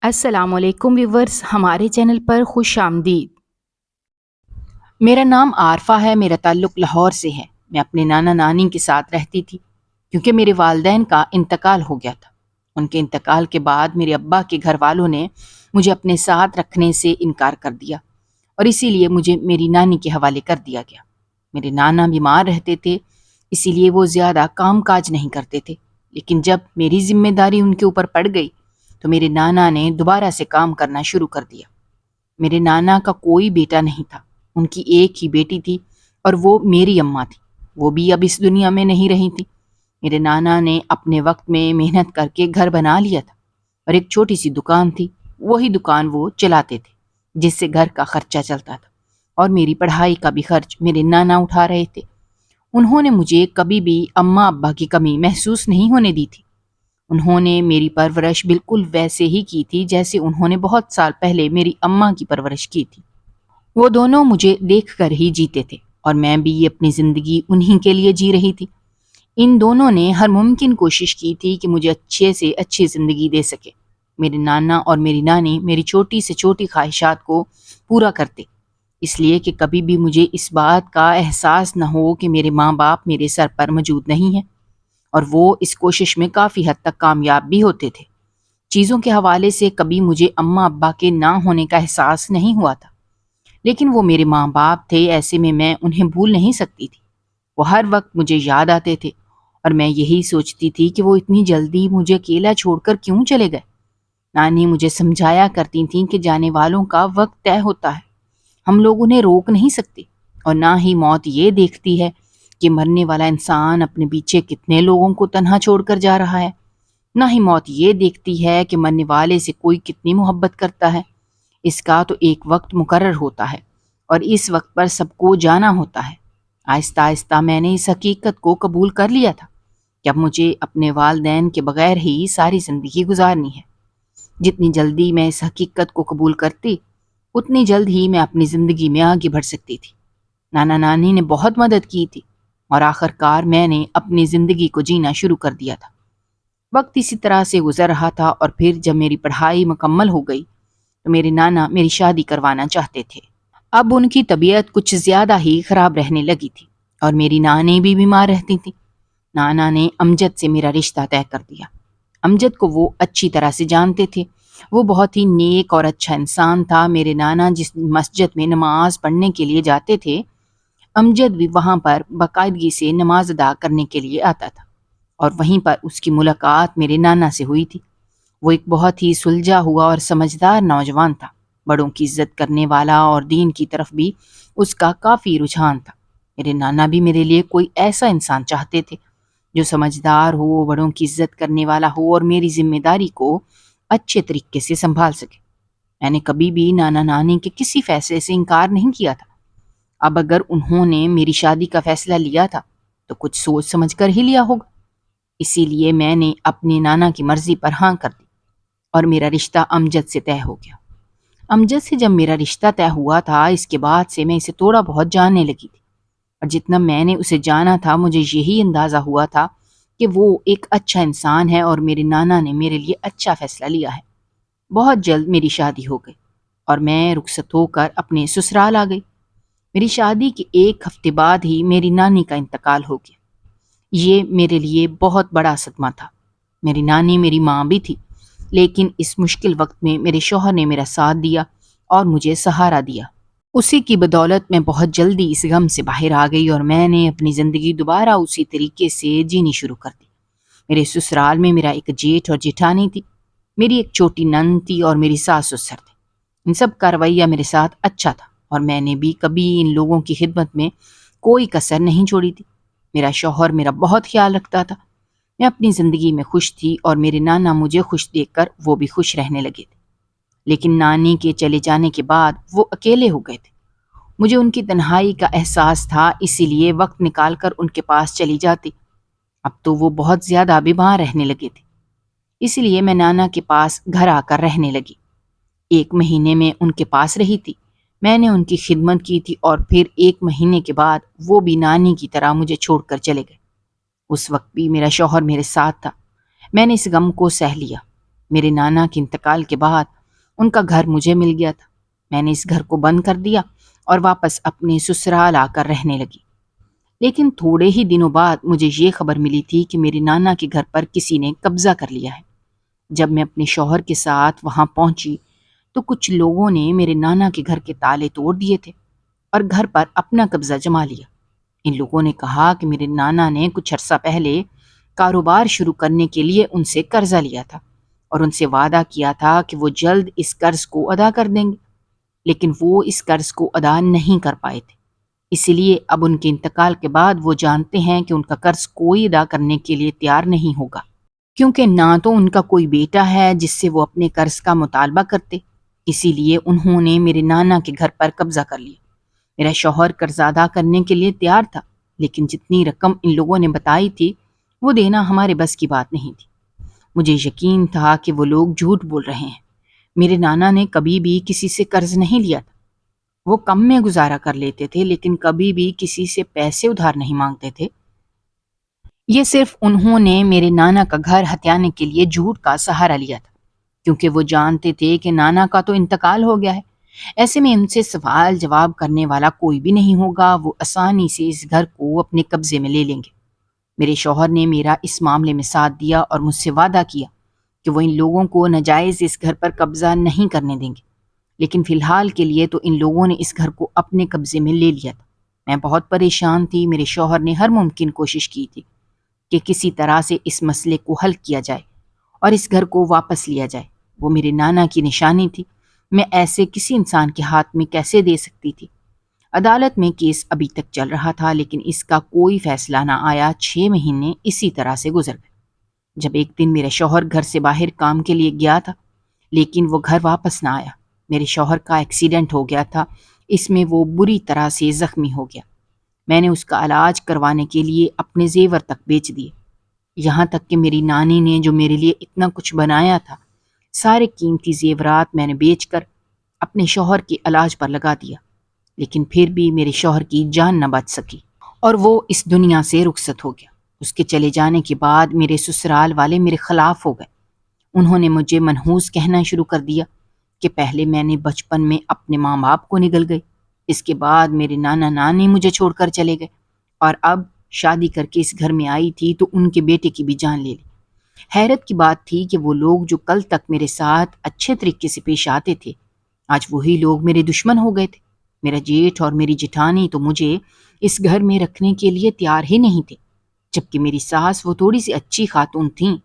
السلام علیکم ویورز، ہمارے چینل پر خوش آمدید۔ میرا نام عارفہ ہے، میرا تعلق لاہور سے ہے۔ میں اپنے نانا نانی کے ساتھ رہتی تھی کیونکہ میرے والدین کا انتقال ہو گیا تھا۔ ان کے انتقال کے بعد میرے ابا کے گھر والوں نے مجھے اپنے ساتھ رکھنے سے انکار کر دیا اور اسی لیے مجھے میری نانی کے حوالے کر دیا گیا۔ میرے نانا بیمار رہتے تھے، اسی لیے وہ زیادہ کام کاج نہیں کرتے تھے، لیکن جب میری ذمہ داری ان کے اوپر پڑ گئی تو میرے نانا نے دوبارہ سے کام کرنا شروع کر دیا۔ میرے نانا کا کوئی بیٹا نہیں تھا، ان کی ایک ہی بیٹی تھی اور وہ میری اماں تھی۔ وہ بھی اب اس دنیا میں نہیں رہی تھی۔ میرے نانا نے اپنے وقت میں محنت کر کے گھر بنا لیا تھا اور ایک چھوٹی سی دکان تھی، وہی دکان وہ چلاتے تھے جس سے گھر کا خرچہ چلتا تھا اور میری پڑھائی کا بھی خرچ میرے نانا اٹھا رہے تھے۔ انہوں نے مجھے کبھی بھی اماں ابا کی کمی محسوس نہیں ہونے دی تھی۔ انہوں نے میری پرورش بالکل ویسے ہی کی تھی جیسے انہوں نے بہت سال پہلے میری اماں کی پرورش کی تھی۔ وہ دونوں مجھے دیکھ کر ہی جیتے تھے اور میں بھی اپنی زندگی انہی کے لیے جی رہی تھی۔ ان دونوں نے ہر ممکن کوشش کی تھی کہ مجھے اچھے سے اچھی زندگی دے سکے۔ میرے نانا اور میری نانی میری چھوٹی سے چھوٹی خواہشات کو پورا کرتے، اس لیے کہ کبھی بھی مجھے اس بات کا احساس نہ ہو کہ میرے ماں باپ میرے سر پر موجود نہیں ہیں، اور وہ اس کوشش میں کافی حد تک کامیاب بھی ہوتے تھے۔ چیزوں کے حوالے سے کبھی مجھے اماں ابا کے نہ ہونے کا احساس نہیں ہوا تھا، لیکن وہ میرے ماں باپ تھے، ایسے میں انہیں بھول نہیں سکتی تھی۔ وہ ہر وقت مجھے یاد آتے تھے اور میں یہی سوچتی تھی کہ وہ اتنی جلدی مجھے اکیلا چھوڑ کر کیوں چلے گئے۔ نانی مجھے سمجھایا کرتی تھیں کہ جانے والوں کا وقت طے ہوتا ہے، ہم لوگ انہیں روک نہیں سکتے، اور نہ ہی موت یہ دیکھتی ہے کہ مرنے والا انسان اپنے پیچھے کتنے لوگوں کو تنہا چھوڑ کر جا رہا ہے، نہ ہی موت یہ دیکھتی ہے کہ مرنے والے سے کوئی کتنی محبت کرتا ہے۔ اس کا تو ایک وقت مقرر ہوتا ہے اور اس وقت پر سب کو جانا ہوتا ہے۔ آہستہ آہستہ میں نے اس حقیقت کو قبول کر لیا تھا کہ اب مجھے اپنے والدین کے بغیر ہی ساری زندگی گزارنی ہے۔ جتنی جلدی میں اس حقیقت کو قبول کرتی، اتنی جلد ہی میں اپنی زندگی میں آگے بڑھ سکتی تھی۔ نانا نانی نے بہت مدد کی تھی اور آخر کار میں نے اپنی زندگی کو جینا شروع کر دیا تھا۔ وقت اسی طرح سے گزر رہا تھا اور پھر جب میری پڑھائی مکمل ہو گئی تو میرے نانا میری شادی کروانا چاہتے تھے۔ اب ان کی طبیعت کچھ زیادہ ہی خراب رہنے لگی تھی اور میری نانی بھی بیمار رہتی تھی۔ نانا نے امجد سے میرا رشتہ طے کر دیا۔ امجد کو وہ اچھی طرح سے جانتے تھے، وہ بہت ہی نیک اور اچھا انسان تھا۔ میرے نانا جس مسجد میں نماز پڑھنے کے لیے جاتے تھے، امجد بھی وہاں پر باقاعدگی سے نماز ادا کرنے کے لیے آتا تھا، اور وہیں پر اس کی ملاقات میرے نانا سے ہوئی تھی۔ وہ ایک بہت ہی سلجھا ہوا اور سمجھدار نوجوان تھا، بڑوں کی عزت کرنے والا، اور دین کی طرف بھی اس کا کافی رجحان تھا۔ میرے نانا بھی میرے لیے کوئی ایسا انسان چاہتے تھے جو سمجھدار ہو، بڑوں کی عزت کرنے والا ہو اور میری ذمہ داری کو اچھے طریقے سے سنبھال سکے۔ میں نے کبھی بھی نانا نانی کے کسی فیصلے سے انکار نہیں کیا تھا۔ اب اگر انہوں نے میری شادی کا فیصلہ لیا تھا تو کچھ سوچ سمجھ کر ہی لیا ہوگا، اسی لیے میں نے اپنے نانا کی مرضی پر ہاں کر دی اور میرا رشتہ امجد سے طے ہو گیا۔ امجد سے جب میرا رشتہ طے ہوا تھا، اس کے بعد سے میں اسے تھوڑا بہت جاننے لگی تھی، اور جتنا میں نے اسے جانا تھا مجھے یہی اندازہ ہوا تھا کہ وہ ایک اچھا انسان ہے اور میرے نانا نے میرے لیے اچھا فیصلہ لیا ہے۔ بہت جلد میری شادی ہو گئی اور میں رخصت ہو کر اپنے سسرال آ گئی۔ میری شادی کے ایک ہفتے بعد ہی میری نانی کا انتقال ہو گیا۔ یہ میرے لیے بہت بڑا صدمہ تھا۔ میری نانی میری ماں بھی تھی، لیکن اس مشکل وقت میں میرے شوہر نے میرا ساتھ دیا اور مجھے سہارا دیا۔ اسی کی بدولت میں بہت جلدی اس غم سے باہر آ گئی اور میں نے اپنی زندگی دوبارہ اسی طریقے سے جینی شروع کر دی۔ میرے سسرال میں میرا ایک جیٹھ اور جیٹھانی تھی، میری ایک چھوٹی نند تھی اور میری ساس سسر تھے۔ ان سب کا رویہ میرے ساتھ اچھا تھا اور میں نے بھی کبھی ان لوگوں کی خدمت میں کوئی کسر نہیں چھوڑی تھی۔ میرا شوہر میرا بہت خیال رکھتا تھا۔ میں اپنی زندگی میں خوش تھی اور میرے نانا مجھے خوش دیکھ کر وہ بھی خوش رہنے لگے تھے، لیکن نانی کے چلے جانے کے بعد وہ اکیلے ہو گئے تھے۔ مجھے ان کی تنہائی کا احساس تھا، اسی لیے وقت نکال کر ان کے پاس چلی جاتی۔ اب تو وہ بہت زیادہ بیمار رہنے لگے تھے، اسی لیے میں نانا کے پاس گھر آ کر رہنے لگی۔ 1 مہینے میں ان کے پاس رہی تھی، میں نے ان کی خدمت کی تھی، اور پھر 1 مہینے کے بعد وہ بھی نانی کی طرح مجھے چھوڑ کر چلے گئے۔ اس وقت بھی میرا شوہر میرے ساتھ تھا۔ میں نے اس غم کو سہ لیا۔ میرے نانا کے انتقال کے بعد ان کا گھر مجھے مل گیا تھا۔ میں نے اس گھر کو بند کر دیا اور واپس اپنے سسرال آ کر رہنے لگی۔ لیکن تھوڑے ہی دنوں بعد مجھے یہ خبر ملی تھی کہ میری نانا کے گھر پر کسی نے قبضہ کر لیا ہے۔ جب میں اپنے شوہر کے ساتھ وہاں پہنچی تو کچھ لوگوں نے میرے نانا کے گھر کے تالے توڑ دیے تھے اور گھر پر اپنا قبضہ جما لیا۔ ان لوگوں نے کہا کہ میرے نانا نے کچھ عرصہ پہلے کاروبار شروع کرنے کے لیے ان سے قرضہ لیا تھا اور ان سے وعدہ کیا تھا کہ وہ جلد اس قرض کو ادا کر دیں گے، لیکن وہ اس قرض کو ادا نہیں کر پائے تھے۔ اسی لیے اب ان کے انتقال کے بعد وہ جانتے ہیں کہ ان کا قرض کوئی ادا کرنے کے لیے تیار نہیں ہوگا، کیونکہ نہ تو ان کا کوئی بیٹا ہے جس سے وہ اپنے قرض کا مطالبہ کرتے۔ اسی لیے انہوں نے میرے نانا کے گھر پر قبضہ کر لیا۔ میرا شوہر قرض ادا کرنے کے لیے تیار تھا، لیکن جتنی رقم ان لوگوں نے بتائی تھی وہ دینا ہمارے بس کی بات نہیں تھی۔ مجھے یقین تھا کہ وہ لوگ جھوٹ بول رہے ہیں۔ میرے نانا نے کبھی بھی کسی سے قرض نہیں لیا تھا۔ وہ کم میں گزارا کر لیتے تھے، لیکن کبھی بھی کسی سے پیسے ادھار نہیں مانگتے تھے۔ یہ صرف انہوں نے میرے نانا کا گھر ہتھیانے کے لیے جھوٹ کا سہارا لیا تھا، کیونکہ وہ جانتے تھے کہ نانا کا تو انتقال ہو گیا ہے۔ ایسے میں ان سے سوال جواب کرنے والا کوئی بھی نہیں ہوگا، وہ آسانی سے اس گھر کو اپنے قبضے میں لے لیں گے۔ میرے شوہر نے میرا اس معاملے میں ساتھ دیا اور مجھ سے وعدہ کیا کہ وہ ان لوگوں کو ناجائز اس گھر پر قبضہ نہیں کرنے دیں گے، لیکن فی الحال کے لیے تو ان لوگوں نے اس گھر کو اپنے قبضے میں لے لیا تھا۔ میں بہت پریشان تھی۔ میرے شوہر نے ہر ممکن کوشش کی تھی کہ کسی طرح سے اس مسئلے کو حل کیا جائے اور اس گھر کو واپس لیا جائے۔ وہ میرے نانا کی نشانی تھی، میں ایسے کسی انسان کے ہاتھ میں کیسے دے سکتی تھی؟ عدالت میں کیس ابھی تک چل رہا تھا، لیکن اس کا کوئی فیصلہ نہ آیا۔ 6 مہینے اسی طرح سے گزر گئے۔ جب ایک دن میرا شوہر گھر سے باہر کام کے لیے گیا تھا، لیکن وہ گھر واپس نہ آیا۔ میرے شوہر کا ایکسیڈنٹ ہو گیا تھا، اس میں وہ بری طرح سے زخمی ہو گیا۔ میں نے اس کا علاج کروانے کے لیے اپنے زیور تک بیچ دیے، یہاں تک کہ میری نانی نے جو میرے لیے اتنا کچھ بنایا تھا، سارے قیمتی زیورات میں نے بیچ کر اپنے شوہر کے علاج پر لگا دیا۔ لیکن پھر بھی میرے شوہر کی جان نہ بچ سکی اور وہ اس دنیا سے رخصت ہو گیا۔ اس کے چلے جانے کے بعد میرے سسرال والے میرے خلاف ہو گئے۔ انہوں نے مجھے منحوس کہنا شروع کر دیا کہ پہلے میں نے بچپن میں اپنے ماں باپ کو نگل گئی، اس کے بعد میرے نانا نانی مجھے چھوڑ کر چلے گئے، اور اب شادی کر کے اس گھر میں آئی تھی تو ان کے بیٹے کی بھی جان لے لی۔ حیرت کی بات تھی کہ وہ لوگ جو کل تک میرے ساتھ اچھے طریقے سے پیش آتے تھے، آج وہی لوگ میرے دشمن ہو گئے تھے۔ میرا جیٹھ اور میری جٹھانی تو مجھے اس گھر میں رکھنے کے لیے تیار ہی نہیں تھے، جبکہ میری ساس وہ تھوڑی سی اچھی خاتون تھیں۔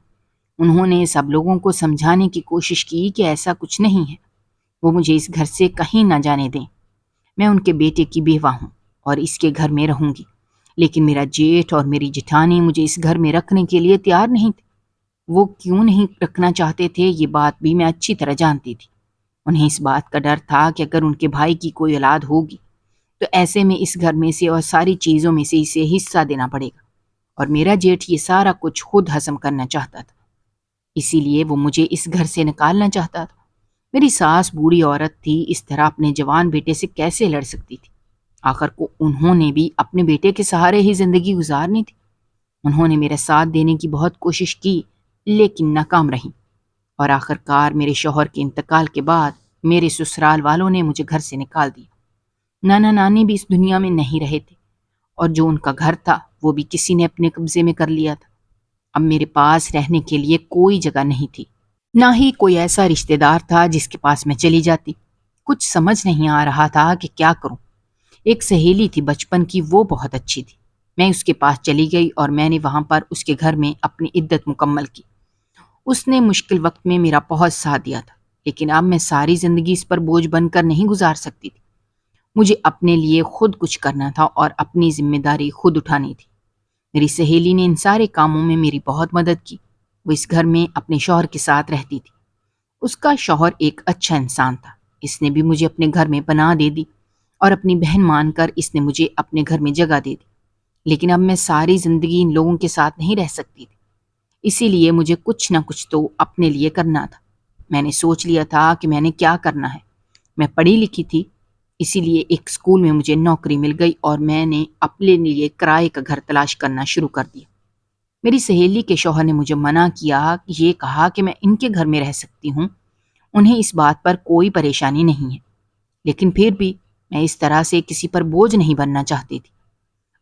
انہوں نے سب لوگوں کو سمجھانے کی کوشش کی کہ ایسا کچھ نہیں ہے، وہ مجھے اس گھر سے کہیں نہ جانے دیں۔ میں ان کے بیٹے کی بیوہ ہوں اور اس کے گھر میں رہوں گی، لیکن میرا جیٹھ اور میری جٹھانی مجھے اس گھر میں رکھنے کے لیے تیار نہیں تھے۔ وہ کیوں نہیں رکھنا چاہتے تھے یہ بات بھی میں اچھی طرح جانتی تھی۔ انہیں اس بات کا ڈر تھا کہ اگر ان کے بھائی کی کوئی اولاد ہوگی تو ایسے میں اس گھر میں سے اور ساری چیزوں میں سے اسے حصہ دینا پڑے گا، اور میرا جیٹھ یہ سارا کچھ خود ہضم کرنا چاہتا تھا، اسی لیے وہ مجھے اس گھر سے نکالنا چاہتا تھا۔ میری ساس بوڑھی عورت تھی، اس طرح اپنے جوان بیٹے سے کیسے لڑ سکتی تھی؟ آخر کو انہوں نے بھی اپنے بیٹے کے سہارے ہی زندگی گزارنی تھی۔ انہوں نے میرا ساتھ دینے کی بہت کوشش کی، لیکن ناکام رہیں، اور آخر کار میرے شوہر کے انتقال کے بعد میرے سسرال والوں نے مجھے گھر سے نکال دیا۔ نانا نانی بھی اس دنیا میں نہیں رہے تھے، اور جو ان کا گھر تھا وہ بھی کسی نے اپنے قبضے میں کر لیا تھا۔ اب میرے پاس رہنے کے لیے کوئی جگہ نہیں تھی، نہ ہی کوئی ایسا رشتہ دار تھا جس کے پاس میں چلی جاتی۔ کچھ سمجھ نہیں آ رہا تھا کہ کیا کروں۔ ایک سہیلی تھی بچپن کی، وہ بہت اچھی تھی، میں اس کے پاس چلی گئی اور میں نے وہاں پر اس کے گھر میں اپنی عدت مکمل کی۔ اس نے مشکل وقت میں میرا بہت ساتھ دیا تھا، لیکن اب میں ساری زندگی اس پر بوجھ بن کر نہیں گزار سکتی تھی۔ مجھے اپنے لیے خود کچھ کرنا تھا اور اپنی ذمہ داری خود اٹھانی تھی۔ میری سہیلی نے ان سارے کاموں میں میری بہت مدد کی۔ وہ اس گھر میں اپنے شوہر کے ساتھ رہتی تھی۔ اس کا شوہر ایک اچھا انسان تھا، اس نے بھی مجھے اپنے گھر میں پناہ دے دی، اور اپنی بہن مان کر اس نے مجھے اپنے گھر میں جگہ دے دی۔ لیکن اب میں ساری زندگی ان لوگوں کے ساتھ نہیں رہ سکتی تھی، اسی لیے مجھے کچھ نہ کچھ تو اپنے لیے کرنا تھا۔ میں نے سوچ لیا تھا کہ میں نے کیا کرنا ہے۔ میں پڑھی لکھی تھی، اسی لیے ایک اسکول میں مجھے نوکری مل گئی اور میں نے اپنے لیے کرائے کا گھر تلاش کرنا شروع کر دیا۔ میری سہیلی کے شوہر نے مجھے منع کیا، یہ کہا کہ میں ان کے گھر میں رہ سکتی ہوں انہیں اس بات پر کوئی پریشانی نہیں ہے، لیکن پھر بھی میں اس طرح سے کسی پر بوجھ نہیں بننا چاہتی تھی۔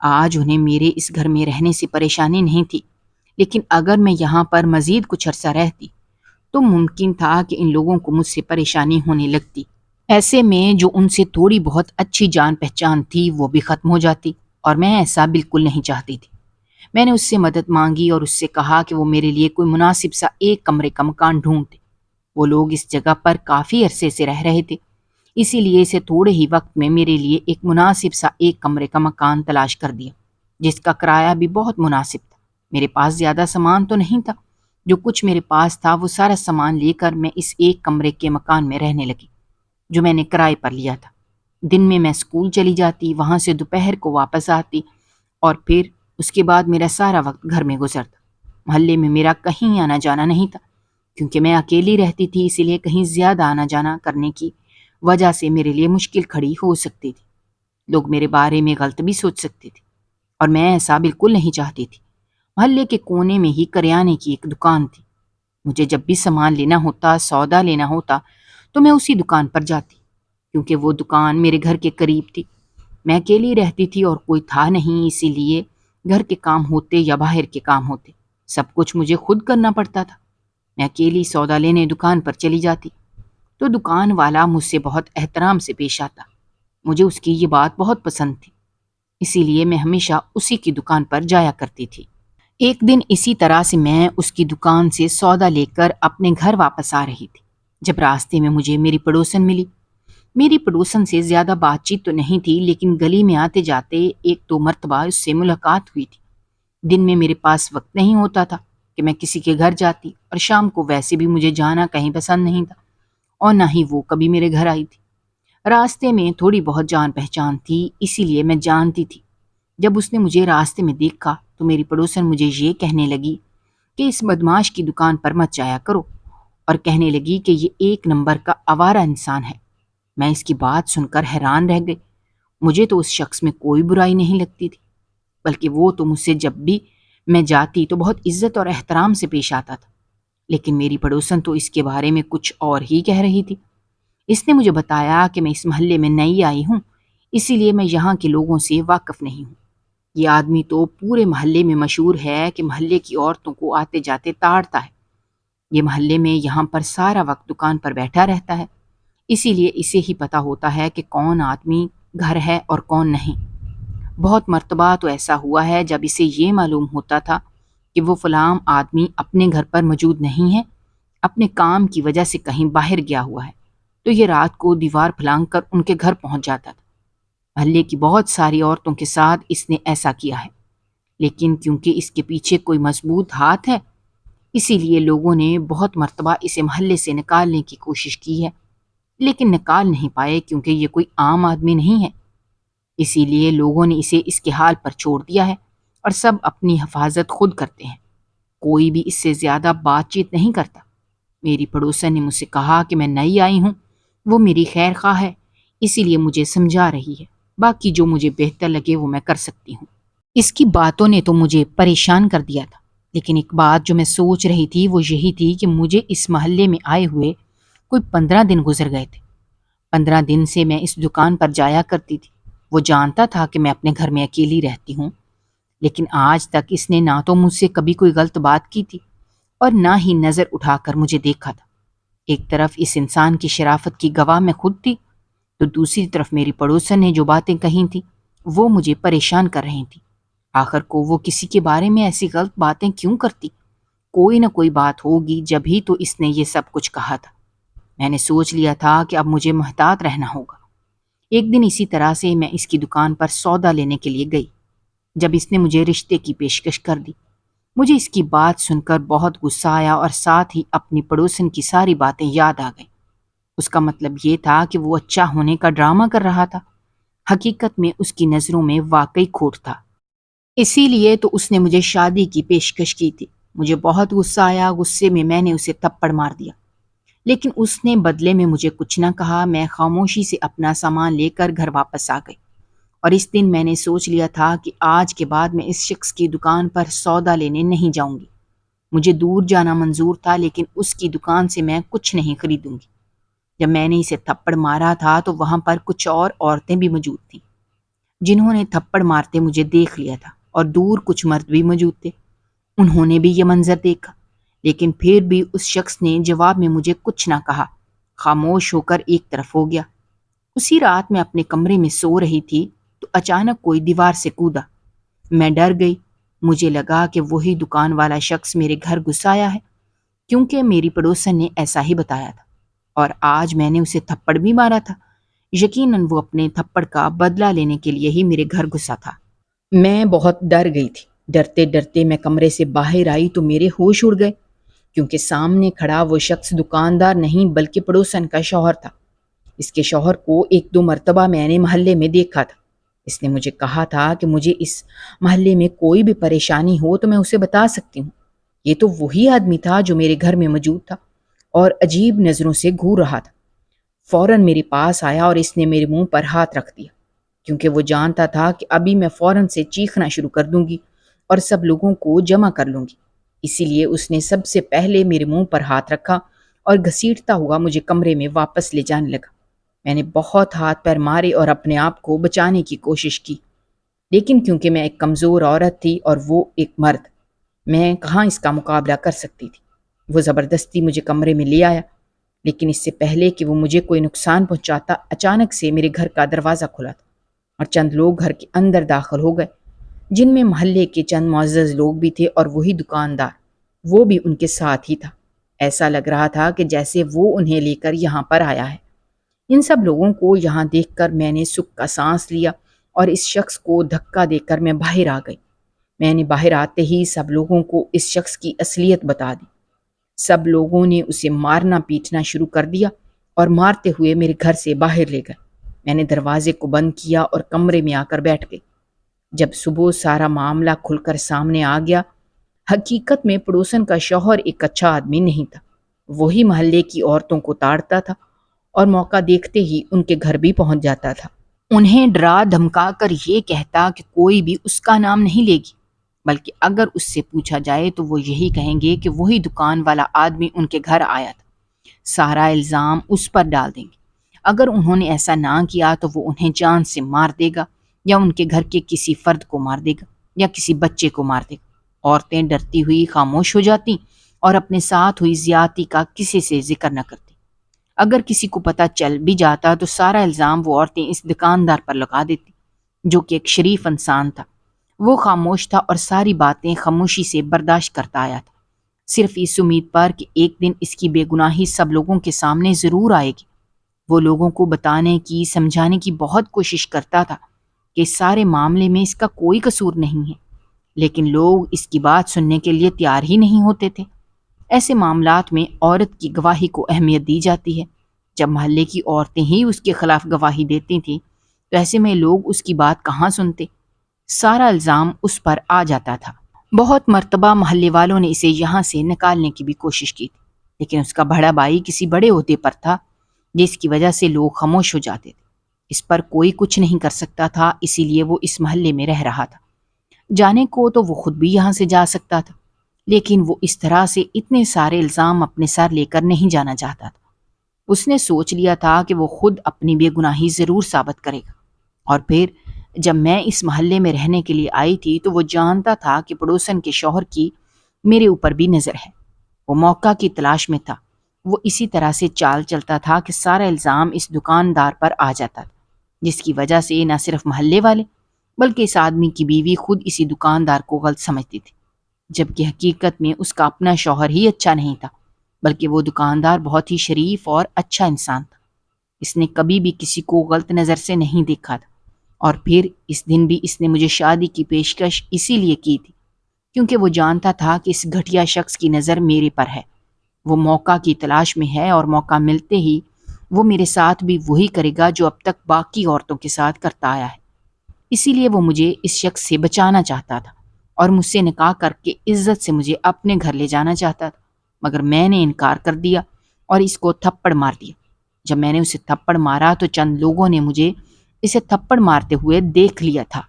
آج انہیں میرے اس گھر میں رہنے سے پریشانی نہیں تھی، لیکن اگر میں یہاں پر مزید کچھ عرصہ رہتی تو ممکن تھا کہ ان لوگوں کو مجھ سے پریشانی ہونے لگتی۔ ایسے میں جو ان سے تھوڑی بہت اچھی جان پہچان تھی وہ بھی ختم ہو جاتی، اور میں ایسا بالکل نہیں چاہتی تھی۔ میں نے اس سے مدد مانگی اور اس سے کہا کہ وہ میرے لیے کوئی مناسب سا ایک کمرے کا مکان ڈھونڈتے۔ وہ لوگ اس جگہ پر کافی عرصے سے رہ رہے تھے، اسی لیے اسے تھوڑے ہی وقت میں میرے لیے ایک مناسب سا ایک کمرے کا مکان تلاش کر دیا، جس کا کرایہ بھی بہت مناسب تھا۔ میرے پاس زیادہ سامان تو نہیں تھا، جو کچھ میرے پاس تھا وہ سارا سامان لے کر میں اس ایک کمرے کے مکان میں رہنے لگی، جو میں نے کرائے پر لیا تھا۔ دن میں اسکول چلی جاتی، وہاں سے دوپہر کو واپس آتی، اور پھر اس کے بعد میرا سارا وقت گھر میں گزرتا۔ محلے میں میرا کہیں آنا جانا نہیں تھا، کیونکہ میں اکیلی رہتی تھی، اسی لیے کہیں زیادہ آنا جانا کرنے کی وجہ سے میرے لیے مشکل کھڑی ہو سکتی تھی۔ لوگ میرے بارے میں غلط بھی سوچ سکتے تھے، اور میں ایسا بالکل نہیں چاہتی تھی۔ محلے کے کونے میں ہی کریانے کی ایک دکان تھی۔ مجھے جب بھی سامان لینا ہوتا، سودا لینا ہوتا، تو میں اسی دکان پر جاتی، کیونکہ وہ دکان میرے گھر کے قریب تھی۔ میں اکیلی رہتی تھی اور کوئی تھا نہیں، اسی لیے گھر کے کام ہوتے یا باہر کے کام ہوتے، سب کچھ مجھے خود کرنا پڑتا تھا۔ میں اکیلی سودا لینے دکان پر چلی جاتی تو دکان والا مجھ سے بہت احترام سے پیش آتا۔ مجھے اس کی یہ بات بہت پسند تھی، اسی لیے میں ہمیشہ اسی کی دکان پر جایا کرتی تھی۔ ایک دن اسی طرح سے میں اس کی دکان سے سودا لے کر اپنے گھر واپس آ رہی تھی، جب راستے میں مجھے میری پڑوسن ملی۔ میری پڑوسن سے زیادہ بات چیت تو نہیں تھی، لیکن گلی میں آتے جاتے ایک دو مرتبہ اس سے ملاقات ہوئی تھی۔ دن میں میرے پاس وقت نہیں ہوتا تھا کہ میں کسی کے گھر جاتی، اور شام کو ویسے بھی مجھے جانا کہیں پسند نہیں تھا، اور نہ ہی وہ کبھی میرے گھر آئی تھی۔ راستے میں تھوڑی بہت جان پہچان تھی، اسی لیے میں جانتی تھی۔ جب اس نے مجھے راستے میں دیکھا تو میری پڑوسن مجھے یہ کہنے لگی کہ اس بدماش کی دکان پر مت جایا کرو، اور کہنے لگی کہ یہ ایک نمبر کا آوارہ انسان ہے۔ میں اس کی بات سن کر حیران رہ گئی۔ مجھے تو اس شخص میں کوئی برائی نہیں لگتی تھی، بلکہ وہ تو مجھ سے جب بھی میں جاتی تو بہت عزت اور احترام سے پیش آتا تھا، لیکن میری پڑوسن تو اس کے بارے میں کچھ اور ہی کہہ رہی تھی۔ اس نے مجھے بتایا کہ میں اس محلے میں نئی آئی ہوں، اسی لیے میں یہاں کے لوگوں سے واقف نہیں ہوں۔ یہ آدمی تو پورے محلے میں مشہور ہے کہ محلے کی عورتوں کو آتے جاتے تاڑتا ہے۔ یہ محلے میں یہاں پر سارا وقت دکان پر بیٹھا رہتا ہے، اسی لیے اسے ہی پتا ہوتا ہے کہ کون آدمی گھر ہے اور کون نہیں۔ بہت مرتبہ تو ایسا ہوا ہے جب اسے یہ معلوم ہوتا تھا کہ وہ فلاں آدمی اپنے گھر پر موجود نہیں ہے، اپنے کام کی وجہ سے کہیں باہر گیا ہوا ہے، تو یہ رات کو دیوار پھلانگ کر ان کے گھر پہنچ جاتا تھا۔ محلے کی بہت ساری عورتوں کے ساتھ اس نے ایسا کیا ہے، لیکن کیونکہ اس کے پیچھے کوئی مضبوط ہاتھ ہے، اسی لیے لوگوں نے بہت مرتبہ اسے محلے سے نکالنے کی کوشش کی ہے، لیکن نکال نہیں پائے، کیونکہ یہ کوئی عام آدمی نہیں ہے۔ اسی لیے لوگوں نے اسے اس کے حال پر چھوڑ دیا ہے، اور سب اپنی حفاظت خود کرتے ہیں۔ کوئی بھی اس سے زیادہ بات چیت نہیں کرتا۔ میری پڑوسن نے مجھ سے کہا کہ میں نئی آئی ہوں، وہ میری خیر خواہ ہے، اسی لیے مجھے سمجھا رہی ہے، باقی جو مجھے بہتر لگے وہ میں کر سکتی ہوں۔ اس کی باتوں نے تو مجھے پریشان کر دیا تھا، لیکن ایک بات جو میں سوچ رہی تھی وہ یہی تھی کہ مجھے اس محلے میں آئے ہوئے کوئی 15 دن گزر گئے تھے۔ 15 دن سے میں اس دکان پر جایا کرتی تھی۔ وہ جانتا تھا کہ میں اپنے گھر میں اکیلی رہتی ہوں، لیکن آج تک اس نے نہ تو مجھ سے کبھی کوئی غلط بات کی تھی، اور نہ ہی نظر اٹھا کر مجھے دیکھا تھا۔ ایک طرف اس انسان کی شرافت کی گواہ میں خود تھی، تو دوسری طرف میری پڑوسن نے جو باتیں کہی تھیں وہ مجھے پریشان کر رہی تھیں۔ آخر کو وہ کسی کے بارے میں ایسی غلط باتیں کیوں کرتی؟ کوئی نہ کوئی بات ہوگی، جب ہی تو اس نے یہ سب کچھ کہا تھا۔ میں نے سوچ لیا تھا کہ اب مجھے محتاط رہنا ہوگا۔ ایک دن اسی طرح سے میں اس کی دکان پر سودا لینے کے لیے گئی، جب اس نے مجھے رشتے کی پیشکش کر دی۔ مجھے اس کی بات سن کر بہت غصہ آیا، اور ساتھ ہی اپنی پڑوسن کی ساری باتیں یاد آ گئیں۔ اس کا مطلب یہ تھا کہ وہ اچھا ہونے کا ڈرامہ کر رہا تھا۔ حقیقت میں اس کی نظروں میں واقعی کھوٹ تھا، اسی لیے تو اس نے مجھے شادی کی پیشکش کی تھی۔ مجھے بہت غصہ آیا، غصے میں نے اسے تھپڑ مار دیا، لیکن اس نے بدلے میں مجھے کچھ نہ کہا۔ میں خاموشی سے اپنا سامان لے کر گھر واپس آ گئی، اور اس دن میں نے سوچ لیا تھا کہ آج کے بعد میں اس شخص کی دکان پر سودا لینے نہیں جاؤں گی۔ مجھے دور جانا منظور تھا، لیکن اس کی دکان سے میں کچھ نہیں خریدوں گی۔ جب میں نے اسے تھپڑ مارا تھا تو وہاں پر کچھ اور عورتیں بھی موجود تھیں جنہوں نے تھپڑ مارتے مجھے دیکھ لیا تھا، اور دور کچھ مرد بھی موجود تھے۔ انہوں نے بھی یہ منظر دیکھا، لیکن پھر بھی اس شخص نے جواب میں مجھے کچھ نہ کہا، خاموش ہو کر ایک طرف ہو گیا۔ اسی رات میں اپنے کمرے میں سو رہی تھی تو اچانک کوئی دیوار سے کودا۔ میں ڈر گئی، مجھے لگا کہ وہی دکان والا شخص میرے گھر گھس آیا ہے، کیونکہ میری پڑوسن نے ایسا ہی بتایا تھا، اور آج میں نے اسے تھپڑ بھی مارا تھا۔ یقیناً وہ اپنے تھپڑ کا بدلہ لینے کے لیے ہی میرے گھر گھسا تھا۔ میں بہت ڈر گئی تھی۔ ڈرتے ڈرتے میں کمرے سے باہر آئی تو میرے ہوش اڑ گئے، کیونکہ سامنے کھڑا وہ شخص دکاندار نہیں بلکہ پڑوسن کا شوہر تھا۔ اس کے شوہر کو ایک دو مرتبہ میں نے محلے میں دیکھا تھا۔ اس نے مجھے کہا تھا کہ مجھے اس محلے میں کوئی بھی پریشانی ہو تو میں اسے بتا سکتی ہوں۔ یہ تو وہی آدمی تھا جو میرے گھر میں موجود تھا اور عجیب نظروں سے گھور رہا تھا۔ فوراً میرے پاس آیا اور اس نے میرے منہ پر ہاتھ رکھ دیا، کیونکہ وہ جانتا تھا کہ ابھی میں فوراً سے چیخنا شروع کر دوں گی اور سب لوگوں کو جمع کر لوں گی۔ اسی لیے اس نے سب سے پہلے میرے منہ پر ہاتھ رکھا اور گھسیٹتا ہوا مجھے کمرے میں واپس لے جانے لگا۔ میں نے بہت ہاتھ پیر مارے اور اپنے آپ کو بچانے کی کوشش کی، لیکن کیونکہ میں ایک کمزور عورت تھی اور وہ ایک مرد، میں کہاں اس کا مقابلہ کر سکتی تھی۔ وہ زبردستی مجھے کمرے میں لے آیا، لیکن اس سے پہلے کہ وہ مجھے کوئی نقصان پہنچاتا، اچانک سے میرے گھر کا دروازہ کھلا تھا اور چند لوگ گھر کے اندر داخل ہو گئے، جن میں محلے کے چند معزز لوگ بھی تھے اور وہی دکاندار، وہ بھی ان کے ساتھ ہی تھا۔ ایسا لگ رہا تھا کہ جیسے وہ انہیں لے کر یہاں پر آیا ہے۔ ان سب لوگوں کو یہاں دیکھ کر میں نے سکھ کا سانس لیا اور اس شخص کو دھکا دے کر میں باہر آ گئی۔ میں نے باہر آتے ہی سب لوگوں کو اس شخص کی اصلیت بتا دی۔ سب لوگوں نے اسے مارنا پیٹنا شروع کر دیا اور مارتے ہوئے میرے گھر سے باہر لے گئے۔ میں نے دروازے کو بند کیا اور کمرے میں آ کر بیٹھ گئی۔ جب صبح سارا معاملہ کھل کر سامنے آ گیا، حقیقت میں پڑوسن کا شوہر ایک اچھا آدمی نہیں تھا۔ وہی محلے کی عورتوں کو تاڑتا تھا اور موقع دیکھتے ہی ان کے گھر بھی پہنچ جاتا تھا۔ انہیں ڈرا دھمکا کر یہ کہتا کہ کوئی بھی اس کا نام نہیں لے گی، بلکہ اگر اس سے پوچھا جائے تو وہ یہی کہیں گے کہ وہی دکان والا آدمی ان کے گھر آیا تھا۔ سارا الزام اس پر ڈال دیں گے۔ اگر انہوں نے ایسا نہ کیا تو وہ انہیں جان سے مار دے گا، یا ان کے گھر کے کسی فرد کو مار دے گا، یا کسی بچے کو مار دے گا۔ عورتیں ڈرتی ہوئی خاموش ہو جاتی اور اپنے ساتھ ہوئی زیادتی کا کسی سے ذکر نہ کرتی۔ اگر کسی کو پتہ چل بھی جاتا تو سارا الزام وہ عورتیں اس دکاندار پر لگا دیتی، جو کہ ایک شریف انسان تھا۔ وہ خاموش تھا اور ساری باتیں خاموشی سے برداشت کرتا آیا تھا، صرف اس امید پر کہ ایک دن اس کی بے گناہی سب لوگوں کے سامنے ضرور آئے گی۔ وہ لوگوں کو بتانے کی، سمجھانے کی بہت کوشش کرتا تھا کہ اس سارے معاملے میں اس کا کوئی قصور نہیں ہے، لیکن لوگ اس کی بات سننے کے لیے تیار ہی نہیں ہوتے تھے۔ ایسے معاملات میں عورت کی گواہی کو اہمیت دی جاتی ہے۔ جب محلے کی عورتیں ہی اس کے خلاف گواہی دیتی تھیں تو ایسے میں لوگ اس کی بات کہاں سنتے؟ سارا الزام اس پر آ جاتا تھا۔ بہت مرتبہ محلے والوں نے اسے یہاں سے نکالنے کی بھی کوشش کی تھی، لیکن اس کا بڑا بھائی کسی بڑے عہدے پر تھا، جس کی وجہ سے لوگ خاموش ہو جاتے تھے۔ اس پر کوئی کچھ نہیں کر سکتا تھا، اسی لیے وہ اس محلے میں رہ رہا تھا۔ جانے کو تو وہ خود بھی یہاں سے جا سکتا تھا، لیکن وہ اس طرح سے اتنے سارے الزام اپنے سر لے کر نہیں جانا چاہتا تھا۔ اس نے سوچ لیا تھا کہ وہ خود اپنی بے گناہی ضرور ثابت کرے گا، اور پھر جب میں اس محلے میں رہنے کے لیے آئی تھی تو وہ جانتا تھا کہ پڑوسن کے شوہر کی میرے اوپر بھی نظر ہے۔ وہ موقع کی تلاش میں تھا۔ وہ اسی طرح سے چال چلتا تھا کہ سارا الزام اس دکاندار پر آ جاتا تھا، جس کی وجہ سے نہ صرف محلے والے بلکہ اس آدمی کی بیوی خود اسی دکاندار کو غلط سمجھتی تھی، جبکہ حقیقت میں اس کا اپنا شوہر ہی اچھا نہیں تھا، بلکہ وہ دکاندار بہت ہی شریف اور اچھا انسان تھا۔ اس نے کبھی بھی کسی کو غلط نظر سے نہیں دیکھا تھا، اور پھر اس دن بھی اس نے مجھے شادی کی پیشکش اسی لیے کی تھی کیونکہ وہ جانتا تھا کہ اس گھٹیا شخص کی نظر میرے پر ہے۔ وہ موقع کی تلاش میں ہے اور موقع ملتے ہی وہ میرے ساتھ بھی وہی کرے گا جو اب تک باقی عورتوں کے ساتھ کرتا آیا ہے۔ اسی لیے وہ مجھے اس شخص سے بچانا چاہتا تھا اور مجھ سے نکاح کر کے عزت سے مجھے اپنے گھر لے جانا چاہتا تھا، مگر میں نے انکار کر دیا اور اس کو تھپڑ مار دیا۔ جب میں نے اسے تھپڑ مارا تو چند لوگوں نے مجھے اسے تھپڑ مارتے ہوئے دیکھ لیا تھا،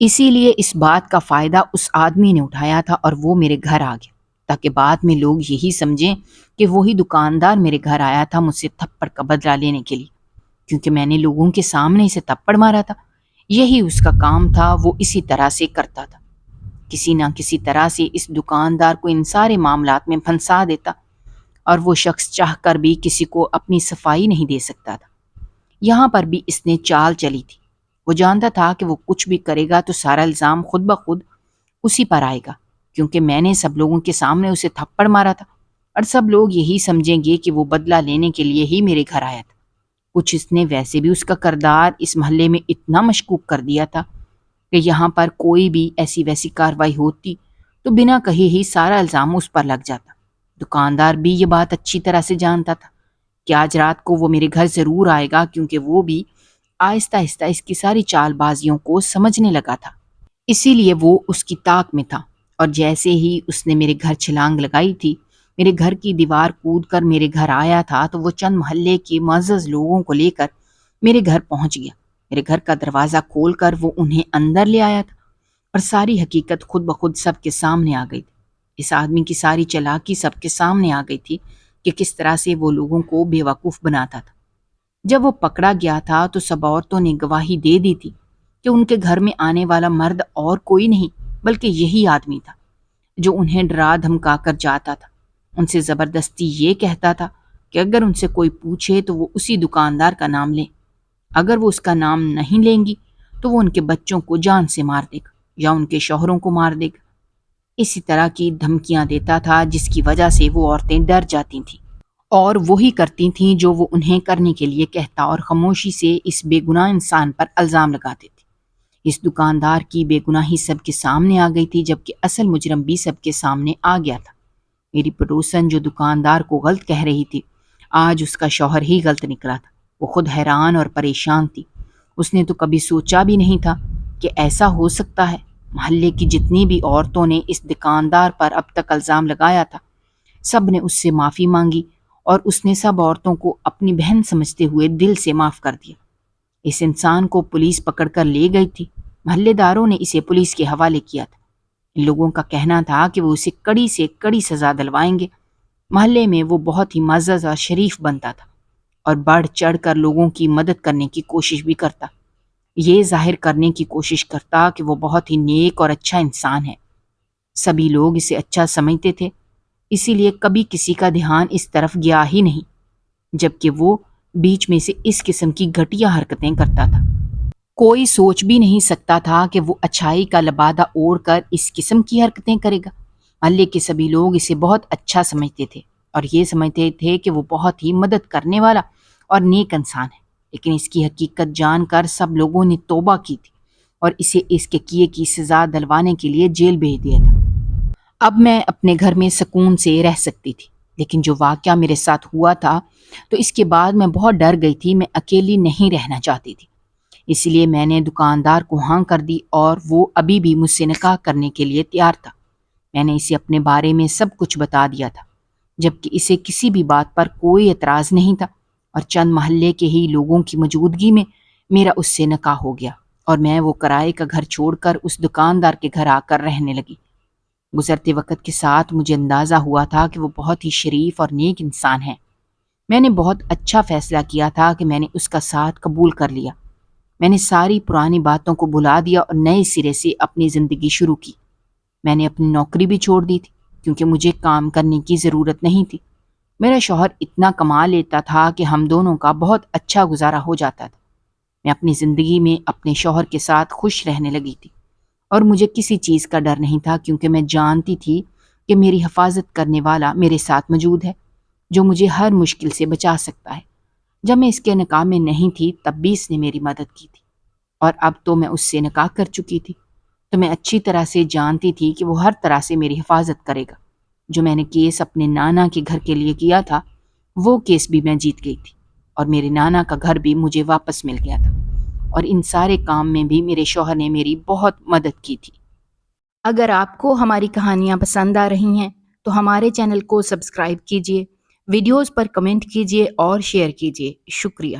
اسی لیے اس بات کا فائدہ اس آدمی نے اٹھایا تھا اور وہ میرے گھر آ گیا۔ تاکہ بعد میں لوگ یہی سمجھیں کہ وہی دکاندار میرے گھر آیا تھا مجھ سے تھپڑ کا بدلہ لینے کے لیے، کیونکہ میں نے لوگوں کے سامنے اسے تھپڑ مارا تھا۔ یہی اس کا کام تھا، وہ اسی طرح سے کرتا تھا، کسی نہ کسی طرح سے اس دکاندار کو ان سارے معاملات میں پھنسا دیتا، اور وہ شخص چاہ کر بھی کسی کو اپنی صفائی نہیں دے سکتا تھا۔ یہاں پر بھی اس نے چال چلی تھی۔ وہ جانتا تھا کہ وہ کچھ بھی کرے گا تو سارا الزام خود بخود اسی پر آئے گا، کیونکہ میں نے سب لوگوں کے سامنے اسے تھپڑ مارا تھا، اور سب لوگ یہی سمجھیں گے کہ وہ بدلہ لینے کے لیے ہی میرے گھر آیا تھا۔ کچھ اس نے ویسے بھی اس کا کردار اس محلے میں اتنا مشکوک کر دیا تھا کہ یہاں پر کوئی بھی ایسی ویسی کاروائی ہوتی تو بنا کہے ہی سارا الزام اس پر لگ جاتا۔ دکاندار بھی یہ بات اچھی طرح سے جانتا تھا کہ آج رات کو وہ میرے گھر ضرور آئے گا، کیونکہ وہ بھی آہستہ آہستہ اس کی ساری چال بازیوں کو سمجھنے لگا تھا۔ اسی لیے وہ اس کی طاق میں تھا، اور جیسے ہی اس نے میرے گھر چھلانگ لگائی تھی، میرے گھر کی دیوار کود کر میرے گھر آیا تھا، تو وہ چند محلے کے معزز لوگوں کو لے کر میرے گھر پہنچ گیا۔ میرے گھر کا دروازہ کھول کر وہ انہیں اندر لے آیا تھا، اور ساری حقیقت خود بخود سب کے سامنے آ گئی تھی۔ اس آدمی کی ساری چالاکی سب کے سامنے آ گئی تھی کہ کس طرح سے وہ لوگوں کو بے وقوف بناتا تھا۔ جب وہ پکڑا گیا تھا تو سب عورتوں نے گواہی دے دی تھی کہ ان کے گھر میں آنے والا مرد اور کوئی نہیں بلکہ یہی آدمی تھا، جو انہیں ڈرا دھمکا کر جاتا تھا۔ ان سے زبردستی یہ کہتا تھا کہ اگر ان سے کوئی پوچھے تو وہ اسی دکاندار کا نام لیں، اگر وہ اس کا نام نہیں لیں گی تو وہ ان کے بچوں کو جان سے مار دے گا یا ان کے شوہروں کو مار دے گا۔ اسی طرح کی دھمکیاں دیتا تھا، جس کی وجہ سے وہ عورتیں ڈر جاتی تھیں اور وہی کرتی تھیں جو وہ انہیں کرنے کے لیے کہتا، اور خاموشی سے اس بے گناہ انسان پر الزام لگاتے تھے۔ اس دکاندار کی بے گناہی سب کے سامنے آ گئی تھی، جبکہ اصل مجرم بھی سب کے سامنے آ گیا تھا۔ میری پڑوسن جو دکاندار کو غلط کہہ رہی تھی، آج اس کا شوہر ہی غلط نکلا تھا۔ وہ خود حیران اور پریشان تھی۔ اس نے تو کبھی سوچا بھی نہیں تھا کہ ایسا ہو سکتا ہے۔ محلے کی جتنی بھی عورتوں نے اس دکاندار پر اب تک الزام لگایا تھا، سب نے اس سے معافی مانگی، اور اس نے سب عورتوں کو اپنی بہن سمجھتے ہوئے دل سے معاف کر دیا۔ اس انسان کو پولیس پکڑ کر لے گئی تھی۔ محلے داروں نے اسے پولیس کے حوالے کیا تھا۔ ان لوگوں کا کہنا تھا کہ وہ اسے کڑی سے کڑی سزا دلوائیں گے۔ محلے میں وہ بہت ہی معزز اور شریف بنتا تھا، اور بڑھ چڑھ کر لوگوں کی مدد کرنے کی کوشش بھی کرتا، یہ ظاہر کرنے کی کوشش کرتا کہ وہ بہت ہی نیک اور اچھا انسان ہے۔ سبھی لوگ اسے اچھا سمجھتے تھے، اسی لیے کبھی کسی کا دھیان اس طرف گیا ہی نہیں، جبکہ وہ بیچ میں سے اس قسم کی گھٹیا حرکتیں کرتا تھا۔ کوئی سوچ بھی نہیں سکتا تھا کہ وہ اچھائی کا لبادہ اوڑھ کر اس قسم کی حرکتیں کرے گا۔ محلے کے سبھی لوگ اسے بہت اچھا سمجھتے تھے، اور یہ سمجھتے تھے کہ وہ بہت ہی مدد کرنے والا اور نیک انسان ہے، لیکن اس کی حقیقت جان کر سب لوگوں نے توبہ کی تھی اور اسے اس کے کیے کی سزا دلوانے کے لیے جیل بھیج دیا تھا۔ اب میں اپنے گھر میں سکون سے رہ سکتی تھی، لیکن جو واقعہ میرے ساتھ ہوا تھا تو اس کے بعد میں بہت ڈر گئی تھی۔ میں اکیلی نہیں رہنا چاہتی تھی، اس لیے میں نے دکاندار کو ہاں کر دی، اور وہ ابھی بھی مجھ سے نکاح کرنے کے لیے تیار تھا۔ میں نے اسے اپنے بارے میں سب کچھ بتا دیا تھا، جبکہ اسے کسی بھی بات پر کوئی اعتراض نہیں تھا، اور چند محلے کے ہی لوگوں کی موجودگی میں میرا اس سے نکاح ہو گیا، اور میں وہ کرائے کا گھر چھوڑ کر اس دکاندار کے گھر آ کر رہنے لگی۔ گزرتے وقت کے ساتھ مجھے اندازہ ہوا تھا کہ وہ بہت ہی شریف اور نیک انسان ہے۔ میں نے بہت اچھا فیصلہ کیا تھا کہ میں نے اس کا ساتھ قبول کر لیا۔ میں نے ساری پرانی باتوں کو بھلا دیا اور نئے سرے سے اپنی زندگی شروع کی۔ میں نے اپنی نوکری بھی چھوڑ دی تھی، کیونکہ مجھے کام کرنے کی ضرورت نہیں تھی۔ میرا شوہر اتنا کما لیتا تھا کہ ہم دونوں کا بہت اچھا گزارا ہو جاتا تھا۔ میں اپنی زندگی میں اپنے شوہر کے ساتھ خوش رہنے لگی تھی، اور مجھے کسی چیز کا ڈر نہیں تھا، کیونکہ میں جانتی تھی کہ میری حفاظت کرنے والا میرے ساتھ موجود ہے، جو مجھے ہر مشکل سے بچا سکتا ہے۔ جب میں اس کے نکاح میں نہیں تھی تب بھی اس نے میری مدد کی تھی، اور اب تو میں اس سے نکاح کر چکی تھی، تو میں اچھی طرح سے جانتی تھی کہ وہ ہر طرح سے میری حفاظت کرے گا۔ جو میں نے کیس اپنے نانا کے گھر کے لیے کیا تھا، وہ کیس بھی میں جیت گئی تھی، اور میرے نانا کا گھر بھی مجھے واپس مل گیا تھا، اور ان سارے کام میں بھی میرے شوہر نے میری بہت مدد کی تھی۔ اگر آپ کو ہماری کہانیاں پسند آ رہی ہیں تو ہمارے چینل کو سبسکرائب کیجیے، ویڈیوز پر کمنٹ کیجیے اور شیئر کیجیے۔ شکریہ۔